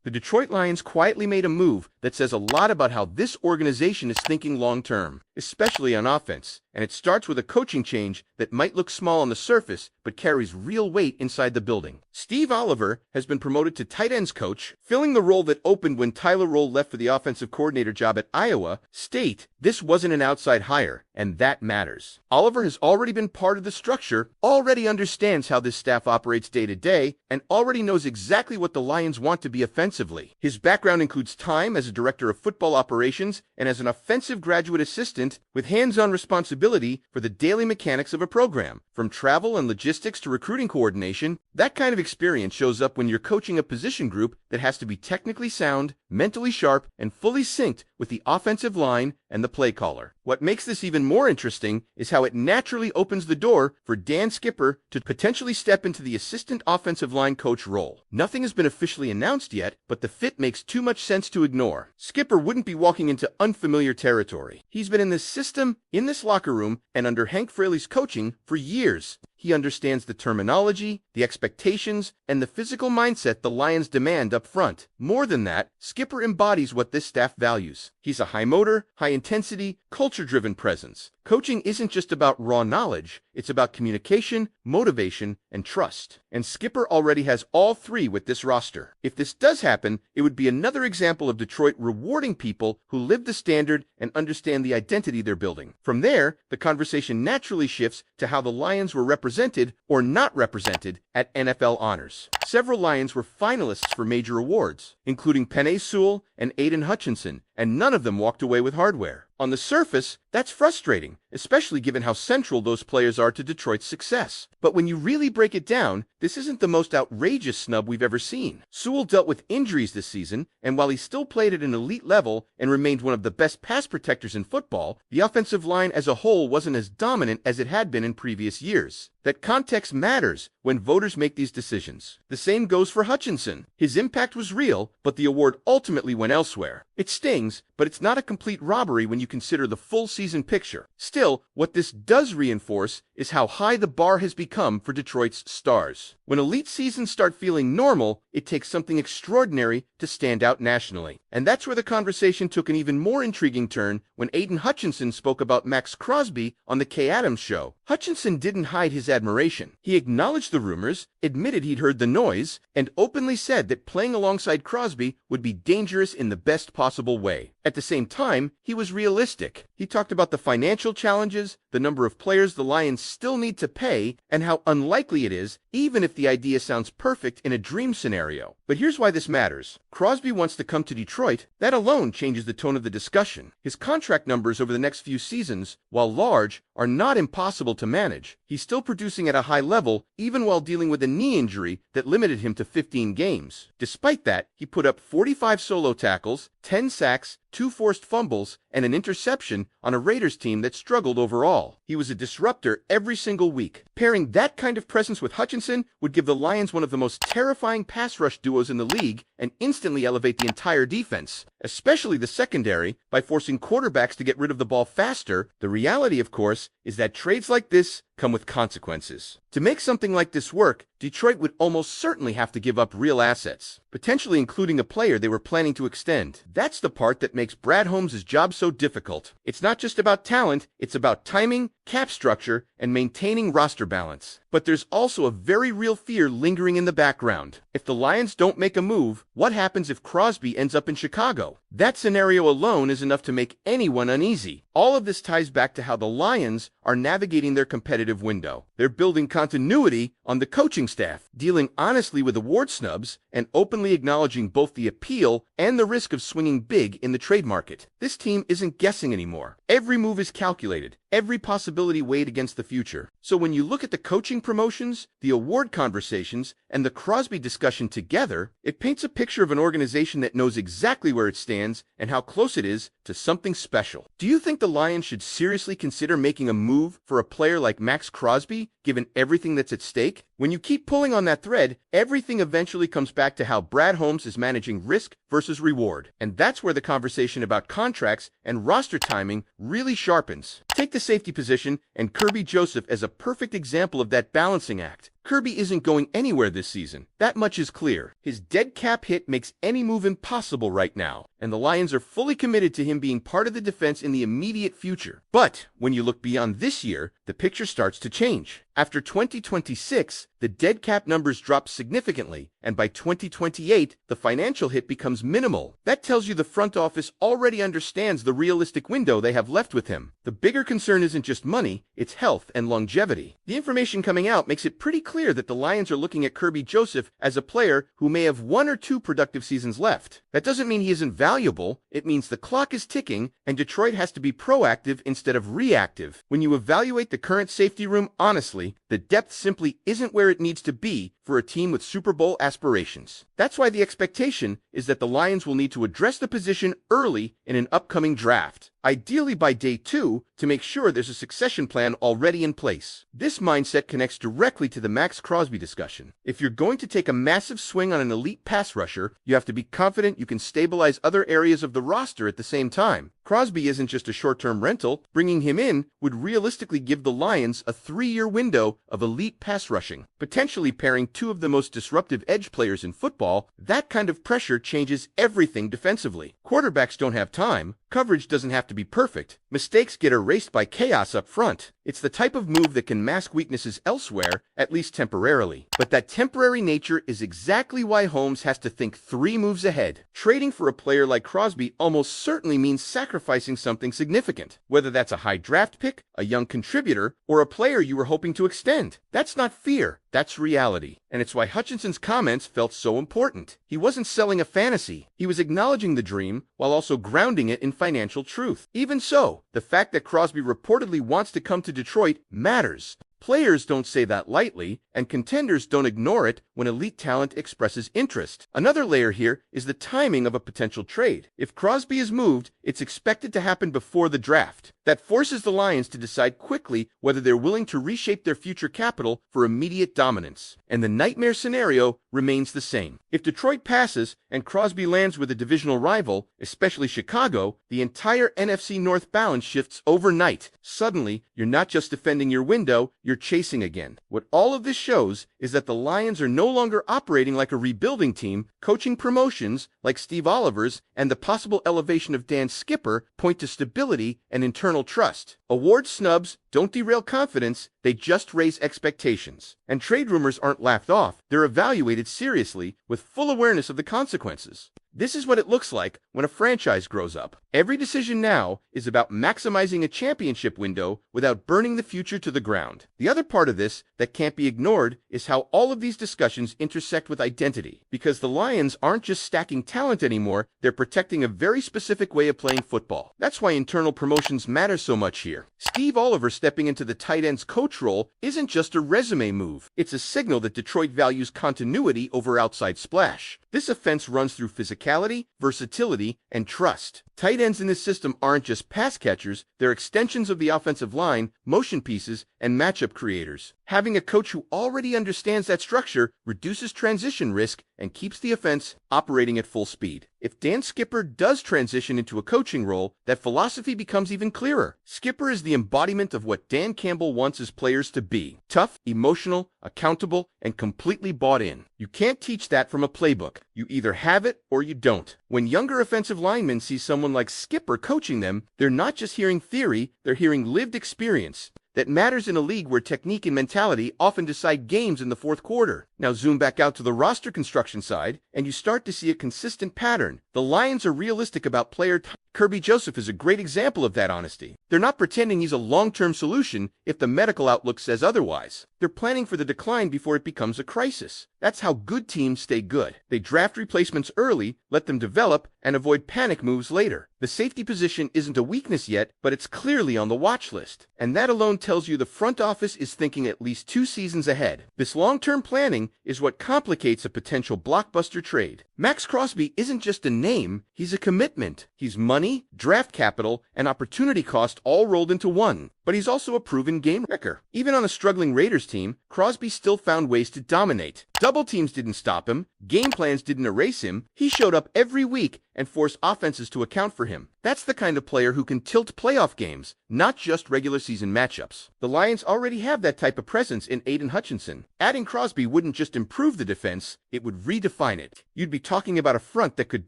The Detroit Lions quietly made a move that says a lot about how this organization is thinking long-term, especially on offense. And it starts with a coaching change that might look small on the surface, but carries real weight inside the building. Steve Oliver has been promoted to tight ends coach, filling the role that opened when Tyler Roll left for the offensive coordinator job at Iowa State. This wasn't an outside hire, and that matters. Oliver has already been part of the structure, already understands how this staff operates day to day, and already knows exactly what the Lions want to be offensively. His background includes time as a director of football operations and as an offensive graduate assistant with hands-on responsibility for the daily mechanics of a program. From travel and logistics to recruiting coordination, that kind of experience shows up when you're coaching a position group that has to be technically sound, mentally sharp, and fully synced with the offensive line and the play caller. What makes this even more interesting is how it naturally opens the door for Dan Skipper to potentially step into the assistant offensive line coach role. Nothing has been officially announced yet, but the fit makes too much sense to ignore. Skipper wouldn't be walking into unfamiliar territory. He's been in this system, in this locker room, and under Hank Fraley's coaching for years. He understands the terminology, the expectations, and the physical mindset the Lions demand up front. More than that, Skipper embodies what this staff values. He's a high-motor, high-intensity, culture-driven presence. Coaching isn't just about raw knowledge, it's about communication, motivation, and trust. And Skipper already has all three with this roster. If this does happen, it would be another example of Detroit rewarding people who live the standard and understand the identity they're building. From there, the conversation naturally shifts to how the Lions were represented or not represented at NFL honors. Several Lions were finalists for major awards, including Penei Sewell and Aidan Hutchinson, and none of them walked away with hardware. On the surface, that's frustrating, especially given how central those players are to Detroit's success. But when you really break it down, this isn't the most outrageous snub we've ever seen. Sewell dealt with injuries this season, and while he still played at an elite level and remained one of the best pass protectors in football, the offensive line as a whole wasn't as dominant as it had been in previous years. That context matters when voters make these decisions. The same goes for Hutchinson. His impact was real, but the award ultimately went elsewhere. It stings, but it's not a complete robbery when you consider the full season picture. Still, what this does reinforce is how high the bar has become for Detroit's stars. When elite seasons start feeling normal, it takes something extraordinary to stand out nationally. And that's where the conversation took an even more intriguing turn when Aidan Hutchinson spoke about Maxx Crosby on the Kay Adams Show. Hutchinson didn't hide his admiration. He acknowledged the rumors, admitted he'd heard the noise, and openly said that playing alongside Crosby would be dangerous in the best possible way. At the same time, he was realistic. He talked about the financial challenges, the number of players the Lions still need to pay, and how unlikely it is, even if the idea sounds perfect in a dream scenario. But here's why this matters. Crosby wants to come to Detroit. That alone changes the tone of the discussion. His contract numbers over the next few seasons, while large, are not impossible to manage. He's still producing at a high level, even while dealing with a knee injury that limited him to 15 games. Despite that, he put up 45 solo tackles, 10 sacks, 2 forced fumbles, and an interception on a Raiders team that struggled overall. He was a disruptor every single week. Pairing that kind of presence with Hutchinson would give the Lions one of the most terrifying pass rush duos in the league and instantly elevate the entire defense, especially the secondary, by forcing quarterbacks to get rid of the ball faster. The reality, of course, is that trades like this come with consequences. To make something like this work, Detroit would almost certainly have to give up real assets, potentially including a player they were planning to extend. That's the part that makes Brad Holmes' job so difficult. It's not just about talent, it's about timing, cap structure, and maintaining roster balance. But there's also a very real fear lingering in the background. If the Lions don't make a move, what happens if Crosby ends up in Chicago? That scenario alone is enough to make anyone uneasy. All of this ties back to how the Lions are navigating their competitive window. They're building continuity on the coaching staff, dealing honestly with award snubs, and openly acknowledging both the appeal and the risk of swinging big in the trade market. This team isn't guessing anymore. Every move is calculated, every possibility weighed against the future. So when you look at the coaching promotions, the award conversations, and the Crosby discussion together, it paints a picture of an organization that knows exactly where it stands and how close it is to something special. Do you think the Lions should seriously consider making a move for a player like Maxx Crosby, given everything that's at stake? When you keep pulling on that thread, everything eventually comes back to how Brad Holmes is managing risk versus reward. And that's where the conversation about contracts and roster timing really sharpens. Take the safety position and Kirby Joseph as a perfect example of that balancing act. Kirby isn't going anywhere this season. That much is clear. His dead cap hit makes any move impossible right now, and the Lions are fully committed to him being part of the defense in the immediate future. But when you look beyond this year, the picture starts to change. After 2026, the dead cap numbers drop significantly, and by 2028, the financial hit becomes minimal. That tells you the front office already understands the realistic window they have left with him. The bigger concern isn't just money, it's health and longevity. The information coming out makes it pretty clear that the Lions are looking at Kirby Joseph as a player who may have 1 or 2 productive seasons left. That doesn't mean he isn't valuable, it means the clock is ticking, and Detroit has to be proactive instead of reactive. When you evaluate the current safety room honestly, the depth simply isn't where it needs to be for a team with Super Bowl aspirations. That's why the expectation is that the Lions will need to address the position early in an upcoming draft, ideally by day 2, to make sure there's a succession plan already in place. This mindset connects directly to the Maxx Crosby discussion. If you're going to take a massive swing on an elite pass rusher, you have to be confident you can stabilize other areas of the roster at the same time. Crosby isn't just a short-term rental. Bringing him in would realistically give the Lions a 3-year window of elite pass rushing, potentially pairing 2 of the most disruptive edge players in football. That kind of pressure changes everything defensively. Quarterbacks don't have time. Coverage doesn't have to be perfect. Mistakes get erased by chaos up front. It's the type of move that can mask weaknesses elsewhere, at least temporarily. But that temporary nature is exactly why Holmes has to think 3 moves ahead. Trading for a player like Crosby almost certainly means sacrificing something significant, whether that's a high draft pick, a young contributor, or a player you were hoping to extend. That's not fear, that's reality. And it's why Hutchinson's comments felt so important. He wasn't selling a fantasy. He was acknowledging the dream while also grounding it in financial truth. Even so, the fact that Crosby reportedly wants to come to Detroit matters. Players don't say that lightly, and contenders don't ignore it when elite talent expresses interest. Another layer here is the timing of a potential trade. If Crosby is moved, it's expected to happen before the draft. That forces the Lions to decide quickly whether they're willing to reshape their future capital for immediate dominance. And the nightmare scenario remains the same. If Detroit passes and Crosby lands with a divisional rival, especially Chicago, the entire NFC North balance shifts overnight. Suddenly, you're not just defending your window, you're chasing again. What all of this shows is that the Lions are no longer operating like a rebuilding team. Coaching promotions like Steve Oliver's and the possible elevation of Dan Skipper point to stability and internal trust. Award snubs don't derail confidence, they just raise expectations. And trade rumors aren't laughed off, they're evaluated seriously with full awareness of the consequences. This is what it looks like when a franchise grows up. Every decision now is about maximizing a championship window without burning the future to the ground. The other part of this that can't be ignored is how all of these discussions intersect with identity. Because the Lions aren't just stacking talent anymore, they're protecting a very specific way of playing football. That's why internal promotions matter so much here. Steve Oliver stepping into the tight ends coach role isn't just a resume move. It's a signal that Detroit values continuity over outside splash. This offense runs through physicality, versatility, and trust. Tight ends in this system aren't just pass catchers, they're extensions of the offensive line, motion pieces, and matchup creators. Having a coach who already understands that structure reduces transition risk and keeps the offense operating at full speed. If Dan Skipper does transition into a coaching role, that philosophy becomes even clearer. Skipper is the embodiment of what Dan Campbell wants his players to be: tough, emotional, accountable, and completely bought in. You can't teach that from a playbook. You either have it or you don't. When younger offensive linemen see someone like Skipper coaching them, they're not just hearing theory, they're hearing lived experience. That matters in a league where technique and mentality often decide games in the fourth quarter. Now zoom back out to the roster construction side, and you start to see a consistent pattern. The Lions are realistic about player time. Kirby Joseph is a great example of that honesty. They're not pretending he's a long-term solution if the medical outlook says otherwise. They're planning for the decline before it becomes a crisis. That's how good teams stay good. They draft replacements early, let them develop, and avoid panic moves later. The safety position isn't a weakness yet, but it's clearly on the watch list. And that alone tells you the front office is thinking at least 2 seasons ahead. This long-term planning is what complicates a potential blockbuster trade. Maxx Crosby isn't just a name, he's a commitment. He's money, draft capital, and opportunity cost all rolled into one. but he's also a proven game wrecker. Even on a struggling Raiders team, Crosby still found ways to dominate. Double teams didn't stop him, game plans didn't erase him, he showed up every week and forced offenses to account for him. That's the kind of player who can tilt playoff games, not just regular season matchups. The Lions already have that type of presence in HOLMES Hutchinson. Adding Crosby wouldn't just improve the defense, it would redefine it. You'd be talking about a front that could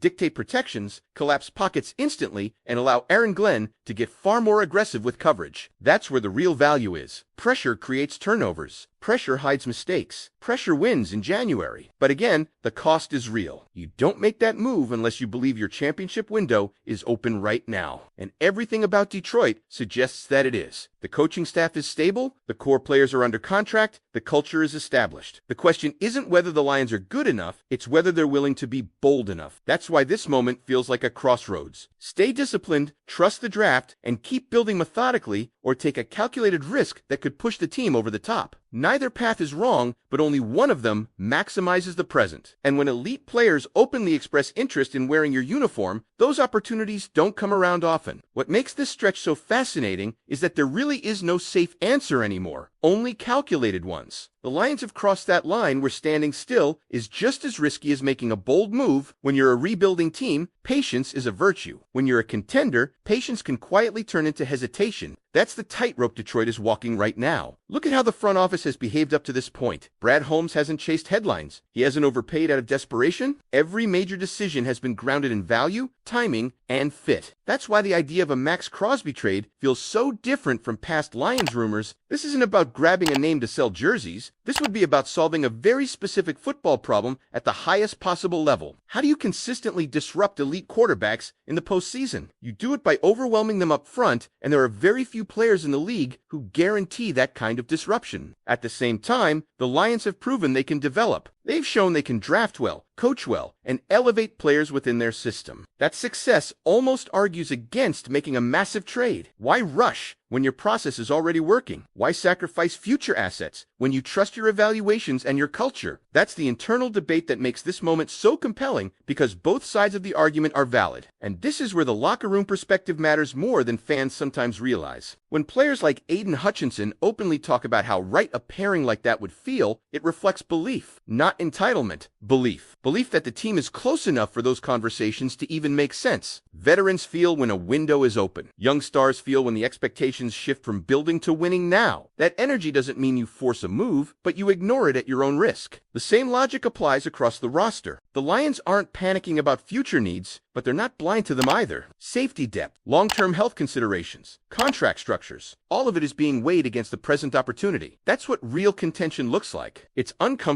dictate protections, collapse pockets instantly, and allow Aaron Glenn to get far more aggressive with coverage. That's where the real value is. Pressure creates turnovers. Pressure hides mistakes. Pressure wins in January. But again, the cost is real. You don't make that move unless you believe your championship window is open right now. And everything about Detroit suggests that it is. The coaching staff is stable, the core players are under contract, the culture is established. The question isn't whether the Lions are good enough, it's whether they're willing to be bold enough. That's why this moment feels like a crossroads. Stay disciplined, trust the draft, and keep building methodically, or take a calculated risk that could push the team over the top. Neither path is wrong, but only one of them maximizes the present. And when elite players openly express interest in wearing your uniform, those opportunities don't come around often. What makes this stretch so fascinating is that there really is no safe answer anymore, only calculated ones. The Lions have crossed that line where standing still is just as risky as making a bold move. When you're a rebuilding team, patience is a virtue. When you're a contender, patience can quietly turn into hesitation. That's the tightrope Detroit is walking right now. Look at how the front office has behaved up to this point. Brad Holmes hasn't chased headlines. He hasn't overpaid out of desperation. Every major decision has been grounded in value, timing, and fit. That's why the idea of a Maxx Crosby trade feels so different from past Lions rumors. This isn't about grabbing a name to sell jerseys. This would be about solving a very specific football problem at the highest possible level. How do you consistently disrupt elite quarterbacks in the postseason? You do it by overwhelming them up front, and there are very few players in the league who guarantee that kind of disruption. At the same time, the Lions have proven they can develop. They've shown they can draft well, coach well, and elevate players within their system. That success almost argues against making a massive trade. Why rush when your process is already working? Why sacrifice future assets when you trust your evaluations and your culture? That's the internal debate that makes this moment so compelling, because both sides of the argument are valid. And this is where the locker room perspective matters more than fans sometimes realize. When players like HOLMES Hutchinson openly talk about how right a pairing like that would feel, it reflects belief, not entitlement. Belief. Belief that the team is close enough for those conversations to even make sense. Veterans feel when a window is open. Young stars feel when the expectations shift from building to winning now. That energy doesn't mean you force a move, but you ignore it at your own risk. The same logic applies across the roster. The Lions aren't panicking about future needs, but they're not blind to them either. Safety depth, long-term health considerations, contract structures, all of it is being weighed against the present opportunity. That's what real contention looks like. It's uncomfortable